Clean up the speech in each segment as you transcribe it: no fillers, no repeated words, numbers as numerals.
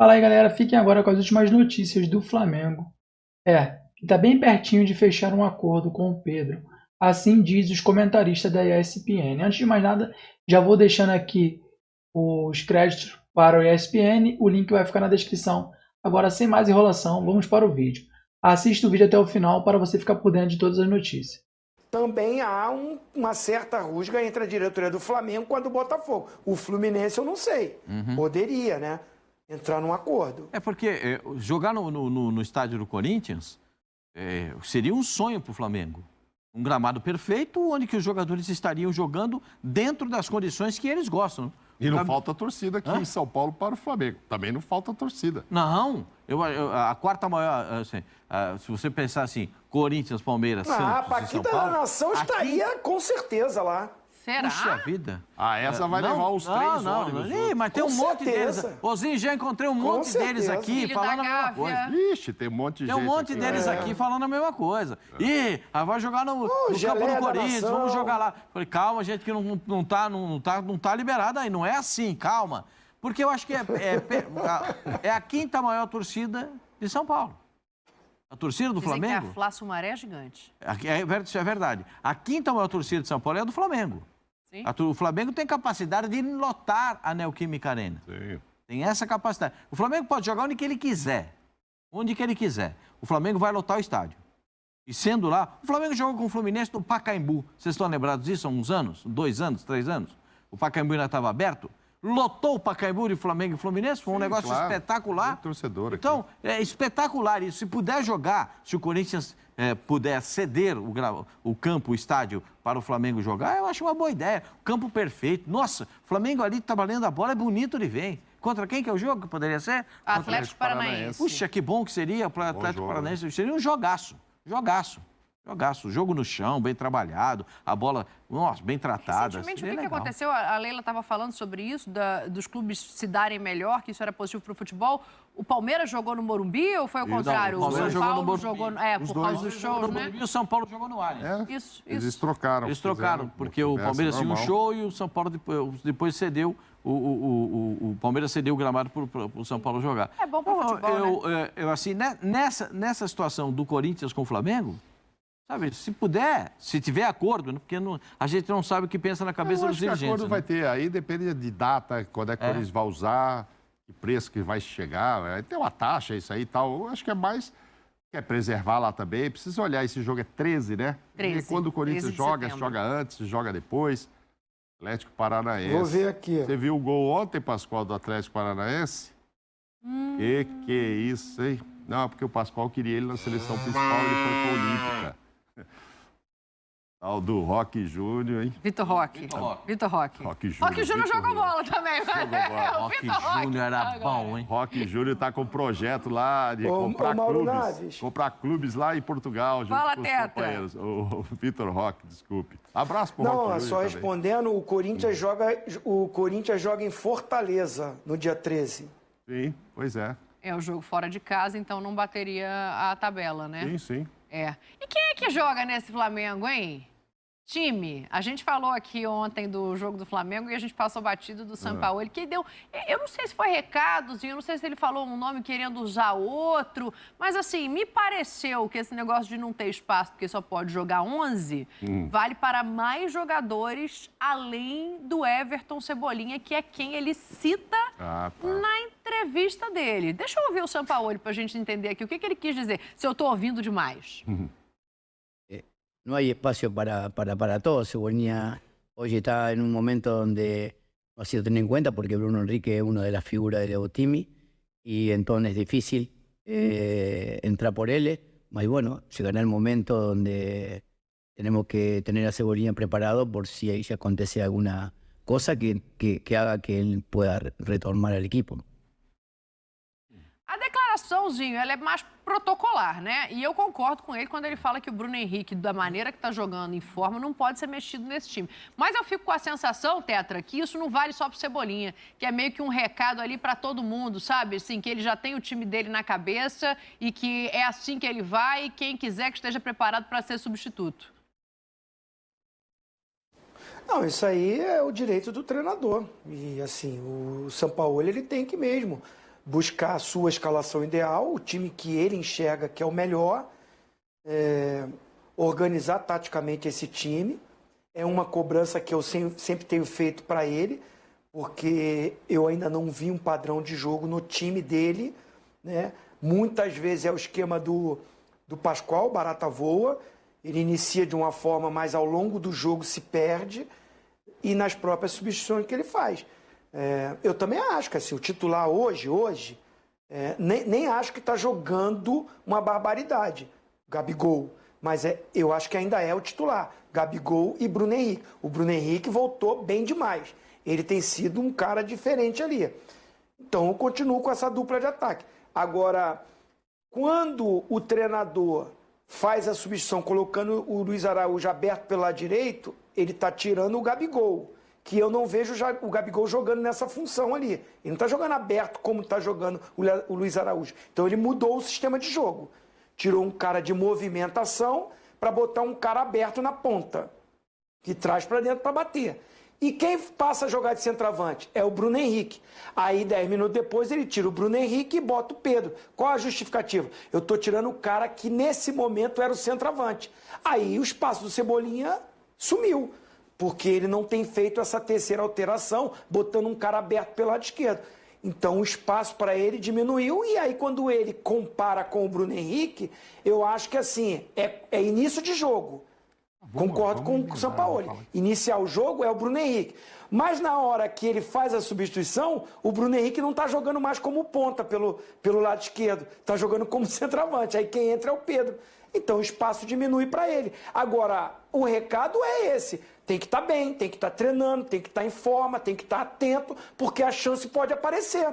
Fala aí, galera. Fiquem agora com as últimas notícias do Flamengo. Que está bem pertinho de fechar um acordo com o Pedro. Assim diz os comentaristas da ESPN. Antes de mais nada, já vou deixando aqui os créditos para o ESPN. O link vai ficar na descrição. Agora, sem mais enrolação, vamos para o vídeo. Assista o vídeo até o final para você ficar por dentro de todas as notícias. Também há uma certa rusga entre a diretoria do Flamengo com a do Botafogo. O Fluminense eu não sei. Poderia, né? Entrar num acordo. É porque jogar no estádio do Corinthians seria um sonho para o Flamengo. Um gramado perfeito onde que os jogadores estariam jogando dentro das condições que eles gostam. E não falta torcida aqui em São Paulo para o Flamengo. Também não falta torcida. Não, a quarta maior, assim, se você pensar assim, Corinthians, Palmeiras, Santos A e São Paquita da Paulo... Nação estaria com certeza lá. Será? Puxa vida. Essa vai levar os três ônibus. Ih, mas tem Com um monte certeza. deles. Ozinho, já encontrei um monte deles aqui Filho falando da a mesma Gávea. coisa. Ixi, tem um monte de Tem gente um monte aqui. deles aqui falando a mesma coisa. Ih, vai jogar no campo geleia do da Corinthians, nação. vamos jogar lá. Falei, calma, gente, que não tá liberado aí. Não é assim, calma. Porque eu acho que é a quinta maior torcida de São Paulo. A torcida do Dizem Flamengo... que a Flá Sumaré é gigante. Isso é verdade. A quinta maior torcida de São Paulo é a do Flamengo. Sim. O Flamengo tem capacidade de lotar a Neoquímica Arena. Sim. Tem essa capacidade. O Flamengo pode jogar onde que ele quiser. Onde que ele quiser. O Flamengo vai lotar o estádio. E sendo lá, o Flamengo jogou com o Fluminense no Pacaembu. Vocês estão lembrados disso há uns anos? 2 anos, 3 anos? O Pacaembu ainda estava aberto. Lotou o Pacaembu de Flamengo e Fluminense. Foi um negócio espetacular. Tem torcedor aqui. Então, é espetacular isso. Se puder jogar, se o Corinthians puder ceder o campo, o estádio para o Flamengo jogar, eu acho uma boa ideia. O campo perfeito. Nossa, o Flamengo ali trabalhando a bola é bonito de ver. Contra quem que é o jogo que poderia ser? Atlético Paranaense. Puxa, que bom que seria para o Atlético jogo, Paranaense. Seria um jogaço. Jogaço. Jogaço. Jogo no chão, bem trabalhado. A bola, nossa, bem tratada. Recentemente, o Seria que legal. aconteceu? A Leila estava falando sobre isso, dos clubes se darem melhor, que isso era positivo para o futebol. O Palmeiras jogou no Morumbi ou foi o contrário? o Palmeiras São jogou no Paulo Morumbi. jogou... Os por dois. causa dos shows, né? E o São Paulo jogou no Allianz. Isso. Eles trocaram. Eles trocaram, fizeram porque o conversa Palmeiras tinha um normal. show e o São Paulo depois cedeu, o Palmeiras cedeu o gramado para o São Paulo jogar. É bom para o futebol, assim, nessa situação do Corinthians com o Flamengo, sabe, se puder, se tiver acordo, né, porque a gente não sabe o que pensa na cabeça Eu dos acho que dirigentes. acordo né? vai ter aí, depende de data, quando é que eles vão usar, que preço que vai chegar. Tem uma taxa, isso aí e tal. Eu acho que é mais... Quer preservar lá também. Precisa olhar, esse jogo é 13, né? 13. E quando o Corinthians 13 de joga, setembro. joga antes, joga depois. Atlético Paranaense. Vou ver aqui. Você viu o gol ontem, Pascoal, do Atlético Paranaense? Que é isso, hein? Não, porque o Pascoal queria ele na seleção principal e ele foi para a Olímpica. Tal do Roque Júnior, hein? Vitor Roque. Vitor Roque. Roque Júnior. Roque Júnior Vitor jogou bola também. bola. O Roque Vitor Roque Júnior era agora. bom, hein? Roque Júnior tá com um projeto lá de comprar Mauro clubes. Naves. Comprar clubes lá em Portugal, junto Fala, com os Tetra. companheiros. O Vitor Roque, desculpe. Abraço pro Não, Roque é Júnior só também. respondendo, o Corinthians joga em Fortaleza no dia 13. Sim, pois é. É o jogo fora de casa, então não bateria a tabela, né? Sim, sim. É. E quem é que joga nesse Flamengo, hein? Time, a gente falou aqui ontem do jogo do Flamengo e a gente passou batido do Sampaoli, que deu... Eu não sei se foi recadozinho, eu não sei se ele falou um nome querendo usar outro, mas assim, me pareceu que esse negócio de não ter espaço porque só pode jogar 11, vale para mais jogadores além do Everton Cebolinha, que é quem ele cita Ah, tá. na entrevista dele. Deixa eu ouvir o Sampaoli para a gente entender aqui o que ele quis dizer, se eu estou ouvindo demais. No hay espacio para todos. Cebolinha hoy está en un momento donde no ha sido tenido en cuenta porque Bruno Enrique es una de las figuras del Evo-Timi y entonces es difícil entrar por él. Mas bueno, llegará el momento donde tenemos que tener a Cebolinha preparado por si ahí acontece alguna cosa que haga que él pueda retornar al equipo. A declaraçãozinho, ela é mais protocolar, né? E eu concordo com ele quando ele fala que o Bruno Henrique, da maneira que tá jogando em forma, não pode ser mexido nesse time. Mas eu fico com a sensação, Tetra, que isso não vale só pro Cebolinha, que é meio que um recado ali para todo mundo, sabe? Assim, que ele já tem o time dele na cabeça e que é assim que ele vai e quem quiser que esteja preparado para ser substituto. Não, isso aí é o direito do treinador. E assim, o Sampaoli ele tem que mesmo buscar a sua escalação ideal, o time que ele enxerga que é o melhor, organizar taticamente esse time. É uma cobrança que eu sempre tenho feito para ele, porque eu ainda não vi um padrão de jogo no time dele, né? Muitas vezes é o esquema do Pascoal, barata voa, ele inicia de uma forma, mas ao longo do jogo se perde, e nas próprias substituições que ele faz. Eu também acho que assim, o titular hoje nem acho que está jogando uma barbaridade, Gabigol, mas eu acho que ainda é o titular, Gabigol e Bruno Henrique. O Bruno Henrique voltou bem demais, ele tem sido um cara diferente ali. Então eu continuo com essa dupla de ataque. Agora, quando o treinador faz a substituição colocando o Luiz Araújo aberto pelo lado direito, ele está tirando o Gabigol, que eu não vejo o Gabigol jogando nessa função ali. Ele não está jogando aberto como está jogando o Luiz Araújo. Então ele mudou o sistema de jogo. Tirou um cara de movimentação para botar um cara aberto na ponta, que traz para dentro para bater. E quem passa a jogar de centroavante? É o Bruno Henrique. Aí, 10 minutos depois, ele tira o Bruno Henrique e bota o Pedro. Qual a justificativa? Eu estou tirando o cara que, nesse momento, era o centroavante. Aí, o espaço do Cebolinha sumiu, porque ele não tem feito essa terceira alteração, botando um cara aberto pelo lado esquerdo. Então, o espaço para ele diminuiu, e aí, quando ele compara com o Bruno Henrique, eu acho que, assim, é início de jogo. Concordo com o Sampaoli. Iniciar o jogo é o Bruno Henrique. Mas na hora que ele faz a substituição, o Bruno Henrique não está jogando mais como ponta pelo lado esquerdo. Está jogando como centroavante. Aí quem entra é o Pedro. Então o espaço diminui para ele. Agora, o recado é esse. Tem que estar bem, tem que estar treinando, tem que estar em forma, tem que estar atento, porque a chance pode aparecer.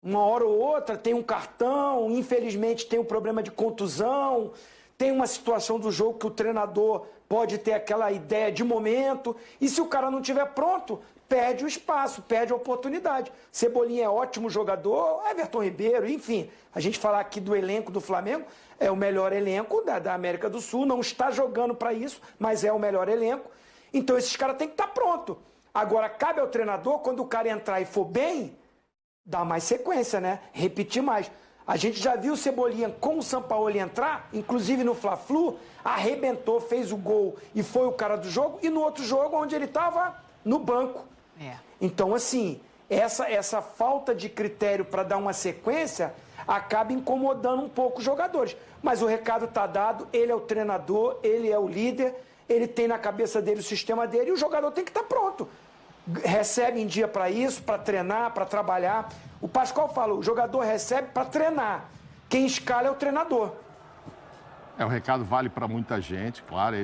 Uma hora ou outra tem um cartão, infelizmente tem um problema de contusão, tem uma situação do jogo que o treinador pode ter aquela ideia de momento, e se o cara não estiver pronto, perde o espaço, perde a oportunidade. Cebolinha é ótimo jogador, Everton Ribeiro, enfim, a gente falar aqui do elenco do Flamengo, é o melhor elenco da América do Sul, não está jogando para isso, mas é o melhor elenco, então esses caras têm que estar prontos. Agora, cabe ao treinador, quando o cara entrar e for bem, dar mais sequência, né? Repetir mais. A gente já viu o Cebolinha com o Sampaoli entrar, inclusive no Fla-Flu, arrebentou, fez o gol e foi o cara do jogo, e no outro jogo onde ele estava no banco. Então, assim, essa falta de critério para dar uma sequência acaba incomodando um pouco os jogadores. Mas o recado está dado, ele é o treinador, ele é o líder, ele tem na cabeça dele o sistema dele, e o jogador tem que estar pronto. Recebe em dia para isso, para treinar, para trabalhar. O Pascoal fala, o jogador recebe para treinar. Quem escala é o treinador. O recado vale para muita gente, claro,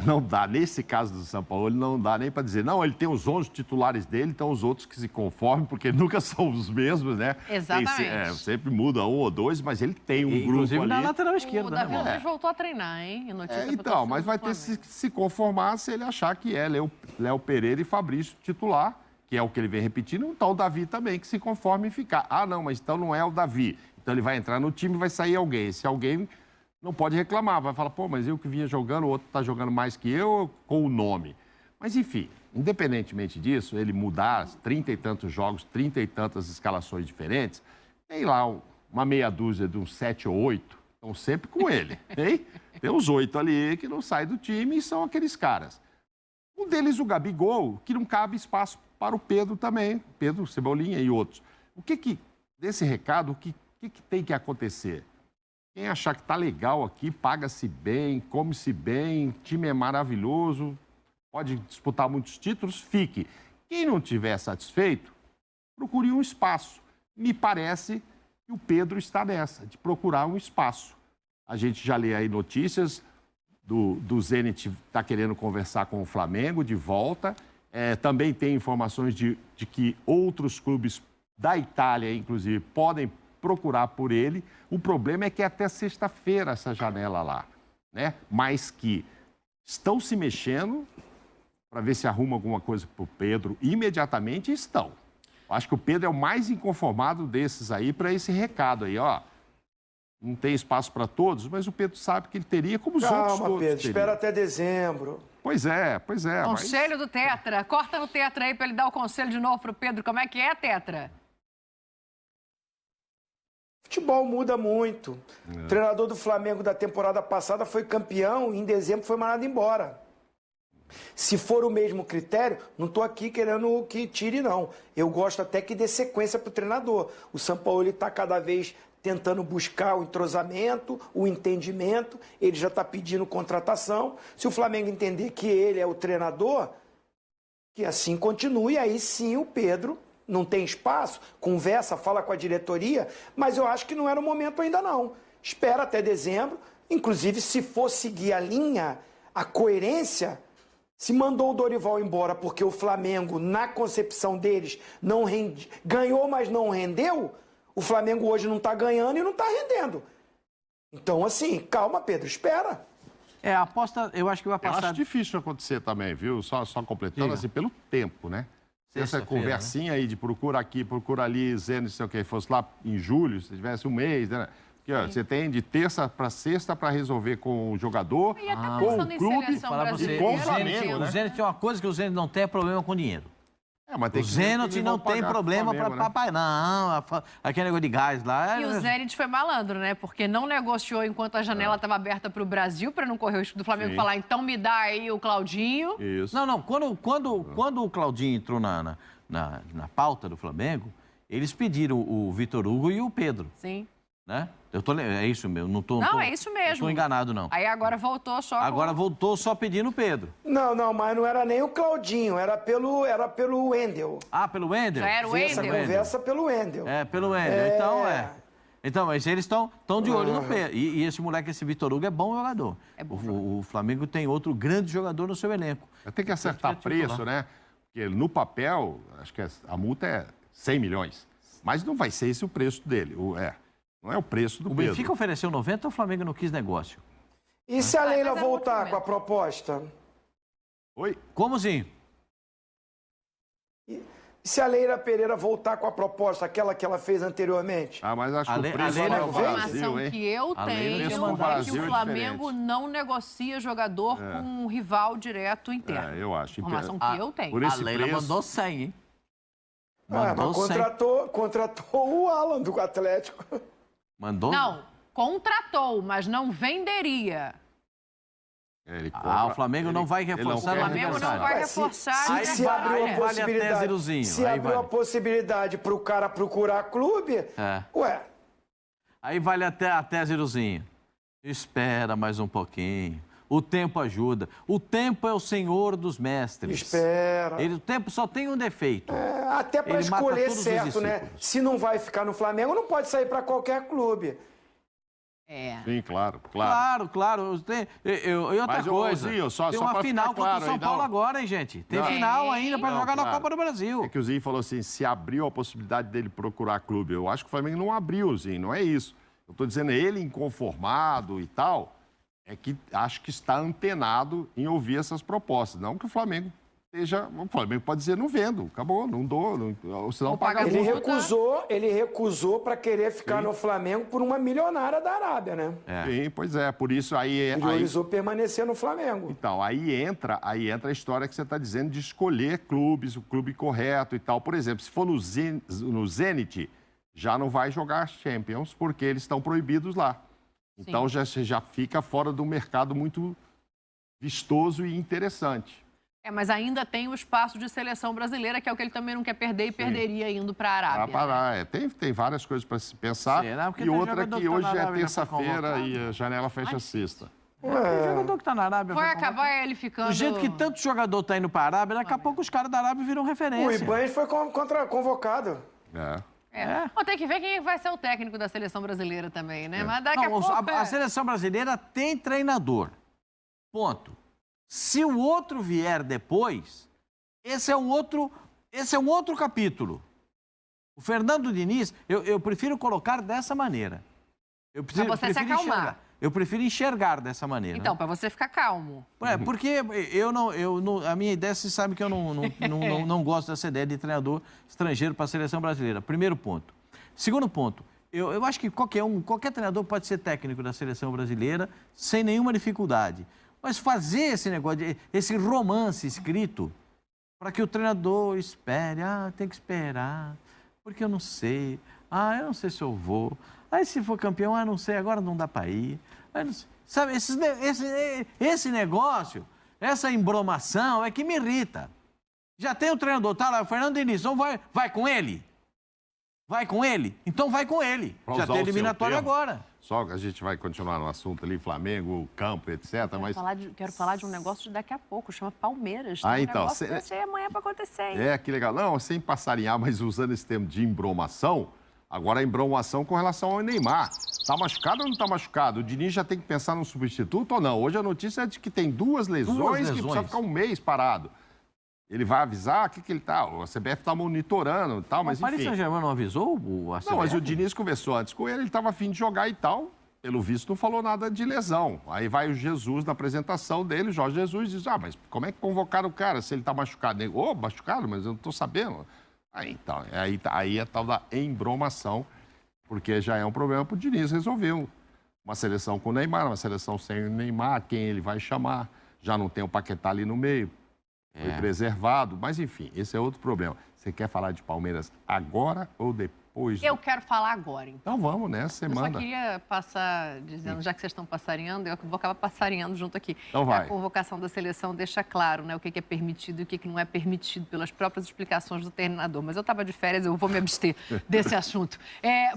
não dá, nesse caso do São Paulo, não dá nem para dizer, não, ele tem os 11 titulares dele, então os outros que se conformem, porque nunca são os mesmos, né? Exatamente. Sempre muda um ou dois, mas ele tem um grupo inclusive ali. na lateral esquerda, O Davi né? Luiz voltou a treinar, hein? Então, mas vai ter que se conformar se ele achar que é Léo Pereira e Fabrício titular, que é o que ele vem repetindo, então o Davi também, que se conforme e ficar. Ah, não, mas então não é o Davi. Então ele vai entrar no time e vai sair alguém. Esse alguém não pode reclamar, vai falar, pô, mas eu que vinha jogando, o outro está jogando mais que eu, com o nome. Mas, enfim, independentemente disso, ele mudar 30 e tantos jogos, 30 e tantas escalações diferentes, tem lá uma meia dúzia de uns 7 ou 8, estão sempre com ele, hein? Tem uns 8 ali que não saem do time e são aqueles caras. Um deles, o Gabigol, que não cabe espaço para o Pedro também, Pedro, Cebolinha e outros. Desse recado, o que tem que acontecer? Quem achar que está legal aqui, paga-se bem, come-se bem, time é maravilhoso, pode disputar muitos títulos, fique. Quem não estiver satisfeito, procure um espaço. Me parece que o Pedro está nessa, de procurar um espaço. A gente já lê aí notícias do Zenit está querendo conversar com o Flamengo de volta. Também tem informações de que outros clubes da Itália, inclusive, podem procurar por ele. O problema é que é até sexta-feira essa janela lá, né? Mas que estão se mexendo para ver se arruma alguma coisa para o Pedro imediatamente, estão. Acho que o Pedro é o mais inconformado desses aí para esse recado aí, ó. Não tem espaço para todos, mas o Pedro sabe que ele teria, como os outros todos. Calma, Pedro, teriam. espera até dezembro. Pois é. Conselho do Tetra. Corta no Tetra aí para ele dar o conselho de novo pro Pedro. Como é que é, Tetra? Futebol muda muito. O treinador do Flamengo da temporada passada foi campeão e em dezembro foi mandado embora. Se for o mesmo critério, não estou aqui querendo que tire, não. Eu gosto até que dê sequência para o treinador. O Sampaoli está cada vez tentando buscar o entrosamento, o entendimento. Ele já está pedindo contratação. Se o Flamengo entender que ele é o treinador, que assim continue, aí sim o Pedro não tem espaço, conversa, fala com a diretoria, mas eu acho que não era o momento ainda não. Espera até dezembro, inclusive se for seguir a linha, a coerência, se mandou o Dorival embora porque o Flamengo, na concepção deles, não rende, ganhou, mas não rendeu, o Flamengo hoje não está ganhando e não está rendendo. Então, assim, calma, Pedro, espera. A aposta, eu acho que vai Eu passar... acho difícil acontecer também, viu? Só completando, Diga. assim, pelo tempo, né? Essa Sexta-feira, conversinha aí de procura aqui, procura ali, dizendo, não sei o que, fosse lá em julho, se tivesse um mês, né? Porque, ó, você tem de terça para sexta para resolver com o jogador, E até com pensando o em clube, seleção Falar pra você, E com o brasileira, Flamengo, o né? Zenit tem uma coisa que o Zenit não tem, é problema com dinheiro. mas tem O que ver Zenit que eles não vão tem pagar problema pro para Flamengo, né? papai. Não, aquele negócio de gás lá... E o Zenit foi malandro, né? Porque não negociou enquanto a janela estava aberta para o Brasil, para não correr o risco do Flamengo Sim. falar, então me dá aí o Claudinho. Isso. Não, quando o Claudinho entrou na pauta do Flamengo, eles pediram o Vitor Hugo e o Pedro, Sim. né? É isso mesmo, não tô... Não, é isso mesmo. Não estou enganado, não. Aí agora voltou só Agora com... voltou só pedindo o Pedro. Não, mas não era nem o Claudinho, era pelo Wendel. Ah, pelo Wendel? Já era o Essa Wendel? conversa pelo Wendel. É, pelo Wendel. Então, mas eles estão de olho no Pedro. E esse moleque, esse Vitor Hugo, é bom jogador. É bom O Flamengo tem outro grande jogador no seu elenco. Tem que acertar preço, né? Porque no papel, acho que a multa é 100 milhões. Mas não vai ser esse o preço dele. Não é o preço do O Pedro. Benfica ofereceu 90, o Flamengo não quis negócio. E se a Leila mas é um outro voltar momento. com a proposta? Oi? Como assim? E se a Leila Pereira voltar com a proposta, aquela que ela fez anteriormente? Mas acho que o A preço Leila é não o veio? A Brasil, informação hein? que eu A Leila tenho tinha é mandado. que Brasil o é Flamengo diferente. não negocia jogador com um rival direto interno. Eu acho. Informação Ah, que eu tenho. Por esse A Leila preço- mandou 100, hein? Mas Mandou 100. contratou o Alan do Atlético. Mandou? Não, contratou, mas não venderia. Ele O Flamengo não vai reforçar quer O Flamengo não reforçar. vai Ué, se- reforçar. se né? abriu a Olha, vale até possibilidade, zerozinho, se aí abriu a vale. possibilidade para o cara procurar clube, ué, Aí vale até zerozinho. Espera mais um pouquinho. O tempo ajuda. O tempo é o senhor dos mestres. espera. O tempo só tem um defeito. Até para Ele mata escolher todos os certo, né? discípulos. Se não vai ficar no Flamengo, não pode sair para qualquer clube. É. Sim, claro. Claro. E outra Mas, ô, coisa, Zinho, só tem pra uma ficar final contra claro o São aí, Paulo não. agora, hein, gente? Tem Não. final ainda para Não, jogar na claro. Copa do Brasil. É que o Zinho falou assim, se abriu a possibilidade dele procurar clube. Eu acho que o Flamengo não abriu, Zinho, não é isso. Eu estou dizendo, ele inconformado e tal, é que acho que está antenado em ouvir essas propostas. Não que o Flamengo esteja... O Flamengo pode dizer, não vendo, acabou, não dou, ou senão Vou paga pagar Ele multa. recusou para querer ficar Sim. no Flamengo por uma milionária da Arábia, né? Sim, pois é, por isso aí... Priorizou permanecer no Flamengo. Então, aí entra a história que você está dizendo de escolher clubes, o clube correto e tal. Por exemplo, se for no Zenit, já não vai jogar Champions, porque eles estão proibidos lá. Então, já fica fora do mercado muito vistoso e interessante. Mas ainda tem o espaço de seleção brasileira, que é o que ele também não quer perder e perderia indo para a Arábia. Parar. Tem várias coisas para se pensar. Será? Porque E tem outra jogador que que tá hoje na é Arábia, já foi terça-feira convocado. e a janela fecha sexta. O jogador que está na Arábia... Vai foi convocado. acabar ele ficando... Do jeito que tanto jogador está indo para a Arábia, daqui a pouco os caras da Arábia viram O referência. Ibanez foi convocado. Bom, tem que ver quem vai ser o técnico da seleção brasileira também, né? Mas daqui a Não, pouco... a seleção brasileira tem treinador. Ponto. Se o outro vier depois, esse é um outro capítulo. O Fernando Diniz, eu prefiro colocar dessa maneira. Pra você se acalmar. Eu prefiro enxergar dessa maneira. Então, para você ficar calmo. Porque a minha ideia, você sabe que eu não gosto dessa ideia de treinador estrangeiro para a seleção brasileira. Primeiro ponto. Segundo ponto, eu acho que qualquer treinador pode ser técnico da seleção brasileira sem nenhuma dificuldade. Mas fazer esse negócio, esse romance escrito, para que o treinador espere, tem que esperar, porque eu não sei, eu não sei se eu vou, Aí se for campeão, não sei, agora não dá para ir. Não sei. Sabe, esse negócio, essa embromação é que me irrita. Já tem o treinador, tá lá, o Fernando Diniz, então vai com ele? Vai com ele? Então vai com ele. Pra Já usar tem o seu eliminatória termo. agora. Só que a gente vai continuar no assunto ali, Flamengo, campo, etc. Mas Quero falar de um negócio de daqui a pouco, chama Palmeiras. Ah, Tem um então, negócio desse aí amanhã para acontecer, hein? que legal. Não, sem passarinhar, mas usando esse termo de embromação, agora a embromação com relação ao Neymar. Tá machucado ou não tá machucado? O Diniz já tem que pensar num substituto ou não? Hoje a notícia é de que tem duas lesões. Que precisa ficar um mês parado. Ele vai avisar o que ele tá. A CBF tá monitorando e tal, mas O Paris enfim. Saint-Germain não avisou a CBF? Não, mas o Diniz conversou antes com ele estava a fim de jogar e tal. Pelo visto, não falou nada de lesão. Aí vai o Jesus na apresentação dele, o Jorge Jesus diz, mas como é que convocaram o cara se ele tá machucado? Machucado? Mas eu não tô sabendo. Então, aí é tal da embromação, porque já é um problema pro Diniz resolveu. Uma seleção com o Neymar, uma seleção sem o Neymar, quem ele vai chamar? Já não tem o Paquetá ali no meio. Foi preservado, mas enfim, esse é outro problema. Você quer falar de Palmeiras agora ou depois? Eu quero falar agora, então. Então vamos, né? Você Eu só manda. queria passar dizendo, já que vocês estão passarinhando, eu vou acabar passarinhando junto aqui. Então vai. A convocação da seleção deixa claro, né, o que é permitido e o que não é permitido pelas próprias explicações do treinador. Mas eu estava de férias, eu vou me abster desse assunto.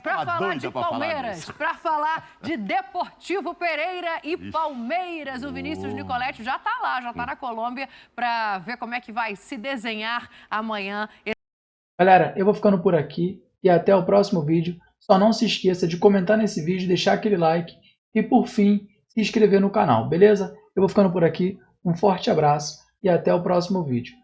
Para falar de Palmeiras, para falar de Deportivo Pereira e Palmeiras, o Vinícius Nicoletti já está lá, já está na Colômbia para ver como é que vai se desenhar amanhã. Galera, eu vou ficando por aqui e até o próximo vídeo. Só não se esqueça de comentar nesse vídeo, deixar aquele like e, por fim, se inscrever no canal, beleza? Eu vou ficando por aqui, um forte abraço e até o próximo vídeo.